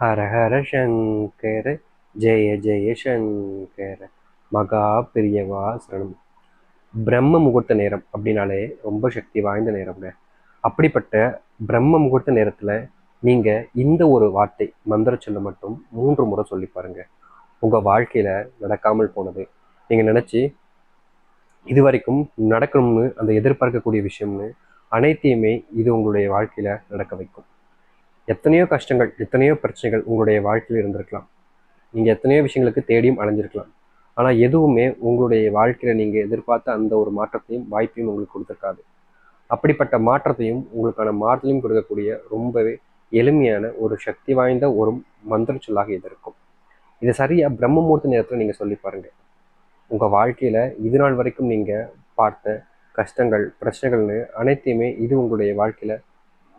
ஹர ஹர சங்கர ஜெய ஜெய சங்கர மகா பிரியவா சரணம். பிரம்ம முகூர்த்த நேரம் அப்படின்னாலே ரொம்ப சக்தி வாய்ந்த நேரம்ங்க. அப்படிப்பட்ட பிரம்ம முகூர்த்த நேரத்துல நீங்க இந்த ஒரு வார்த்தை மந்திர சொல்ல மட்டும் 3 முறை சொல்லி பாருங்க. உங்க வாழ்க்கையில நடக்காமல் போனது நீங்க நினைச்சு இது வரைக்கும் நடக்கணும்னு அந்த எதிர்பார்க்கக்கூடிய விஷயம்னு அனைத்தையுமே இது உங்களுடைய வாழ்க்கையில நடக்க வைக்கும். எத்தனையோ கஷ்டங்கள், எத்தனையோ பிரச்சனைகள் உங்களுடைய வாழ்க்கையில் இருந்திருக்கலாம். நீங்கள் எத்தனையோ விஷயங்களுக்கு தேடியும் அலைஞ்சிருக்கலாம். ஆனால் எதுவுமே உங்களுடைய வாழ்க்கையில் நீங்கள் எதிர்பார்த்த அந்த ஒரு மாற்றத்தையும் வாய்ப்பையும் உங்களுக்கு கொடுத்துருக்காது. அப்படிப்பட்ட மாற்றத்தையும் உங்களுக்கான மாற்றத்தையும் கொடுக்கக்கூடிய ரொம்பவே எளிமையான ஒரு சக்தி வாய்ந்த ஒரு மந்திர சொல்லாக இது இருக்கும். இதை சரியாக பிரம்ம முகூர்த்த நேரத்தில் நீங்கள் சொல்லி பாருங்கள். உங்கள் வாழ்க்கையில் இது நாள் வரைக்கும் நீங்கள் பார்த்த கஷ்டங்கள், பிரச்சனைகள்னு அனைத்தையுமே இது உங்களுடைய வாழ்க்கையில்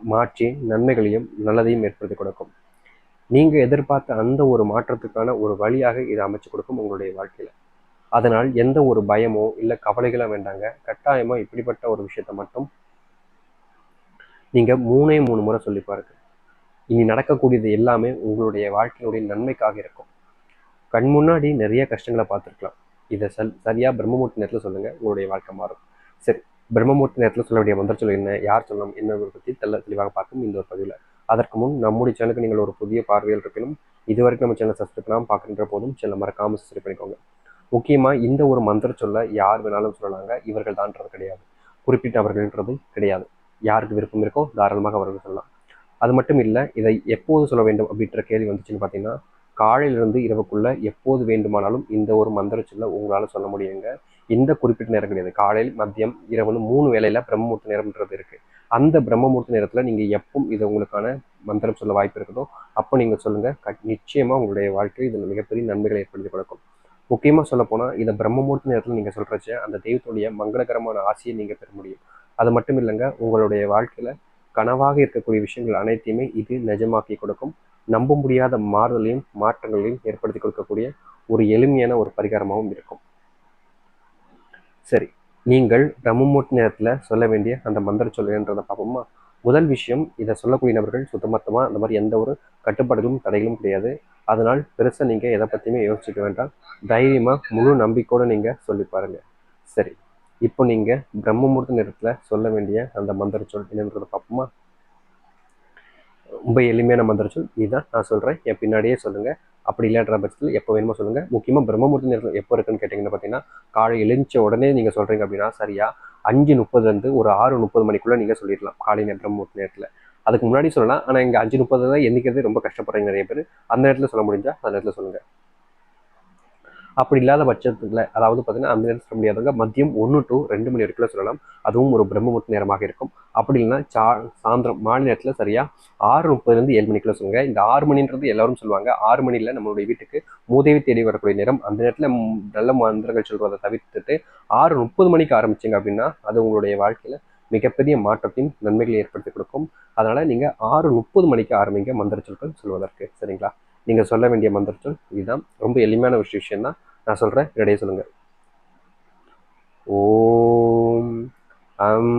மாற்றி நன்மைகளையும் நல்லதையும் ஏற்படுத்தி கொடுக்கும். நீங்கள் எதிர்பார்த்த அந்த ஒரு மாற்றத்துக்கான ஒரு வழியாக இதை அமைச்சு கொடுக்கும் உங்களுடைய வாழ்க்கையில். அதனால் எந்த ஒரு பயமோ இல்லை கவலைகளோ வேண்டாங்க. கட்டாயமாக இப்படிப்பட்ட ஒரு விஷயத்த மட்டும் நீங்கள் 3 முறை சொல்லி பாருங்க. இனி நடக்கக்கூடியது எல்லாமே உங்களுடைய வாழ்க்கையினுடைய நன்மைக்காக இருக்கும். கண் முன்னாடி நிறைய கஷ்டங்களை பார்த்துருக்கலாம். இதை சரியாக பிரம்மமூர்த்தி நேரத்தில் சொல்லுங்கள், உங்களுடைய வாழ்க்கை மாறும். சரி, பிரம்மமூர்த்தி நேரத்தில் சொல்ல வேண்டிய மந்திர சொல் என்ன, யார் சொல்லணும் என்னதை பற்றி தெளிவாக பார்க்கும் இந்த ஒரு பதிவில். அதற்கு முன் நம்முடைய சேனலுக்கு நீங்கள் ஒரு புதிய பார்வையில் இருப்பினும் இதுவரைக்கும் நம்ம சேனல் சப்ஸ்கிரைப் பண்ணாமல் பார்க்குற போதும் சேனல் மறக்காமல் சப்ஸ்கிரைப் பண்ணிக்கோங்க. முக்கியமாக இந்த ஒரு மந்திர சொல்ல யார் வேணாலும் சொல்லலாங்க. இவர்கள் தான்றது கிடையாது, குறிப்பிட்ட அவர்கள்ன்றது கிடையாது. யாருக்கு விருப்பம் இருக்கோ தாராளமாக அவர்கள் சொல்லலாம். அது மட்டும் இல்லை, இதை எப்போது சொல்ல வேண்டும் அப்படின்ற கேள்வி வந்துச்சுன்னு பார்த்தீங்கன்னா, காலையிலிருந்து இரவுக்குள்ள எப்போது வேண்டுமானாலும் இந்த ஒரு மந்திர சொல்ல உங்களால் சொல்ல முடியுங்க. இந்த குறிப்பிட்ட நேரம் கிடையாது. காலையில், மதியம், இரவுன்னு 3 வேளையில பிரம்மமுகூர்த்த நேரம்ன்றது இருக்கு. அந்த பிரம்மமுகூர்த்த நேரத்தில் நீங்கள் எப்பவும் இதை உங்களுக்கான மந்திரம் சொல்ல வாய்ப்பு இருக்குதோ அப்போ நீங்கள் சொல்லுங்கள். நிச்சயமாக உங்களுடைய வாழ்க்கை இதில் மிகப்பெரிய நன்மைகளை ஏற்படுத்தி கொடுக்கும். முக்கியமாக சொல்லப்போனால் இதை பிரம்மமுகூர்த்த நேரத்தில் நீங்கள் சொல்கிறச்ச அந்த தெய்வத்துடைய மங்களகரமான ஆசையை நீங்கள் பெற முடியும். அது மட்டும் இல்லைங்க, உங்களுடைய வாழ்க்கையில் கனவாக இருக்கக்கூடிய விஷயங்கள் அனைத்தையுமே இது நிஜமாக்கி கொடுக்கும். நம்ப முடியாத மாறுதலையும் மாற்றங்களையும் ஏற்படுத்தி கொடுக்கக்கூடிய ஒரு எளிமையான ஒரு பரிகாரமாகவும் இருக்கும். சரி, நீங்கள் பிரம்மமுகூர்த்த நேரத்தில் சொல்ல வேண்டிய அந்த மந்திர சொல்லுன்றதை பார்ப்போமா? முதல் விஷயம், இதை சொல்லக்கூடிய நபர்கள் சுத்தமொத்தமாக அந்த மாதிரி எந்த ஒரு கட்டுப்பாடுகளும் தடைகளும் கிடையாது. அதனால் பெருசாக நீங்கள் எதை பற்றியுமே யோசிச்சுக்க வேண்டாம். தைரியமாக முழு நம்பிக்கையோடு நீங்கள் சொல்லி பாருங்கள். சரி, இப்போ நீங்கள் பிரம்மமுகூர்த்த நேரத்தில் சொல்ல வேண்டிய அந்த மந்திர சொல் என்னன்றதை பார்ப்போமா? ரொம்ப எளிமையான மந்திர சொல் இதுதான். நான் சொல்கிறேன், என் பின்னாடியே சொல்லுங்கள். அப்படி இல்லாத பட்சத்தில் எப்போ வேணுமோ சொல்லுங்கள். முக்கியமாக பிரம்மமுகூர்த்த நேரத்தில் எப்போ இருக்குன்னு கேட்டிங்கன்னா பார்த்தீங்கன்னா, காலை எழுந்த உடனே நீங்கள் சொல்கிறீங்க அப்படின்னா சரியாக 5:30 ஒரு 6:30 மணிக்குள்ளே நீங்கள் சொல்லிடலாம். காலை பிரம்மமுகூர்த்த நேரத்தில். அதுக்கு முன்னாடி சொல்லலாம், ஆனால் இங்கே 5:30 தான் எண்ணிக்கிறது ரொம்ப கஷ்டப்படுறீங்க நிறைய பேர். அந்த நேரத்தில் சொல்ல முடிஞ்சால் அந்த நேரத்தில் சொல்லுங்கள். அப்படி இல்லாத பட்சத்தில் அதாவது பார்த்தீங்கன்னா அந்த நேரம் சொல்ல முடியாதவங்க மதியம் 1 to 2 மணி வரைக்கும் சொல்லலாம். அதுவும் ஒரு பிரம்மமுகூர்த்த நேரமாக இருக்கும். அப்படி இல்லைன்னா சாயந்தரம் மாலை நேரத்தில் சரியாக 6:30 7 மணிக்குள்ள சொல்லுங்கள். இந்த 6 மணின்றது எல்லாரும் சொல்லுவாங்க. 6 மணியில் நம்மளுடைய வீட்டுக்கு மூதேவி தேடி வரக்கூடிய நேரம். அந்த நேரத்தில் நல்ல மந்திரங்கள் சொல்வதை தவிர்த்துட்டு 6:30 மணிக்கு ஆரம்பிச்சிங்க அப்படின்னா அது உங்களுடைய வாழ்க்கையில் மிகப்பெரிய மாற்றத்தையும் நன்மைகளை ஏற்படுத்தி கொடுக்கும். அதனால் நீங்கள் 6:30 மணிக்கு ஆரம்பிங்க மந்திர சொற்கள் சொல்வதற்கு. சரிங்களா? நீங்கள் சொல்ல வேண்டிய மந்திர சொல் இதுதான். ரொம்ப எளிமையான ஒரு விஷயம் தான். நான் சொல்கிறேன், இடையே சொல்லுங்க. ஓம் அம்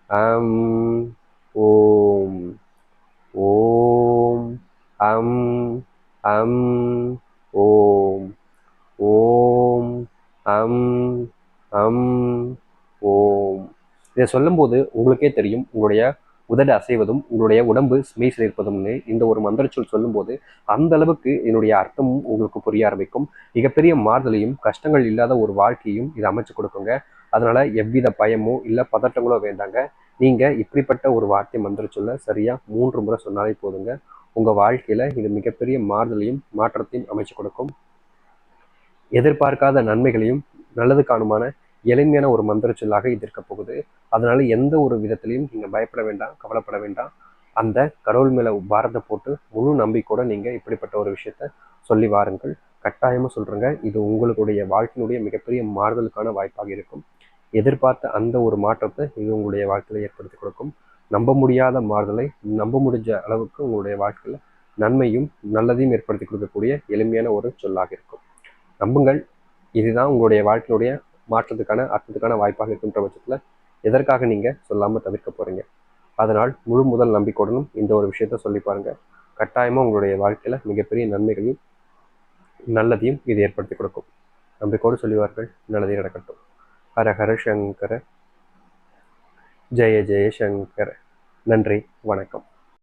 அம் ஓம். ஓம் அம் அம் ஓம். ஓம் அம் அம் ஓம். இதை சொல்லும்போது உங்களுக்கே தெரியும், உங்களுடைய உதடு அசைவதும் உங்களுடைய உடம்பு மெய் சிலிர்ப்பதும்னு இந்த ஒரு மந்திரச்சொல் சொல்லும்போது அந்த அளவுக்கு என்னுடைய அர்த்தமும் உங்களுக்கு புரிய ஆரம்பிக்கும். மிகப்பெரிய மாறுதலையும் கஷ்டங்கள் இல்லாத ஒரு வாழ்க்கையும் இது அமைச்சு கொடுக்குங்க. அதனால எவ்வித பயமோ இல்லை பதட்டங்களோ வேண்டாங்க. நீங்க இப்படிப்பட்ட ஒரு வார்த்தை மந்திர சொல்ல சரியா 3 முறை சொன்னாலே போதுங்க. உங்க வாழ்க்கையில இது மிகப்பெரிய மாறுதலையும் மாற்றத்தையும் அமைச்சு கொடுக்கும். எதிர்பார்க்காத நன்மைகளையும் நல்லது காணுமான எளிமையான ஒரு மந்திர சொல்லாக இது இருக்க போகுது. அதனால எந்த ஒரு விதத்திலையும் நீங்க பயப்பட வேண்டாம், கவலைப்பட வேண்டாம். அந்த கடவுள் மேல பாரத்தை போட்டு முழு நம்பிக்கையோட நீங்க இப்படிப்பட்ட ஒரு விஷயத்த சொல்லி வாருங்கள். கட்டாயமா சொல்றேங்க, இது உங்களுடைய வாழ்க்கையினுடைய மிகப்பெரிய மாறுதலுக்கான வாய்ப்பாக இருக்கும். எதிர்பார்த்த அந்த ஒரு மாற்றத்தை இது உங்களுடைய வாழ்க்கையில ஏற்படுத்தி கொடுக்கும். நம்ப முடியாத மாறுதலை நம்ப முடிஞ்ச அளவுக்கு உங்களுடைய வாழ்க்கையில நன்மையும் நல்லதையும் ஏற்படுத்தி கொடுக்கக்கூடிய எளிமையான ஒரு சொல்லாக இருக்கும். நம்புங்கள், இதுதான் உங்களுடைய வாழ்க்கையினுடைய மாற்றத்துக்கான அர்த்தத்துக்கான வாய்ப்பாக இருக்கின்ற பட்சத்தில் எதற்காக நீங்கள் சொல்லாமல் தவிர்க்க போகிறீங்க. அதனால் முழு முதல் நம்பிக்கையுடனும் இந்த ஒரு விஷயத்த சொல்லி பாருங்கள். கட்டாயமாக உங்களுடைய வாழ்க்கையில் மிகப்பெரிய நன்மைகளையும் நல்லதையும் இது ஏற்படுத்தி கொடுக்கும். நம்பிக்கையோடு சொல்லுவார்கள், நல்லதே நடக்கட்டும். ஹர ஹர சங்கர, ஜெய ஜெய சங்கர. நன்றி, வணக்கம்.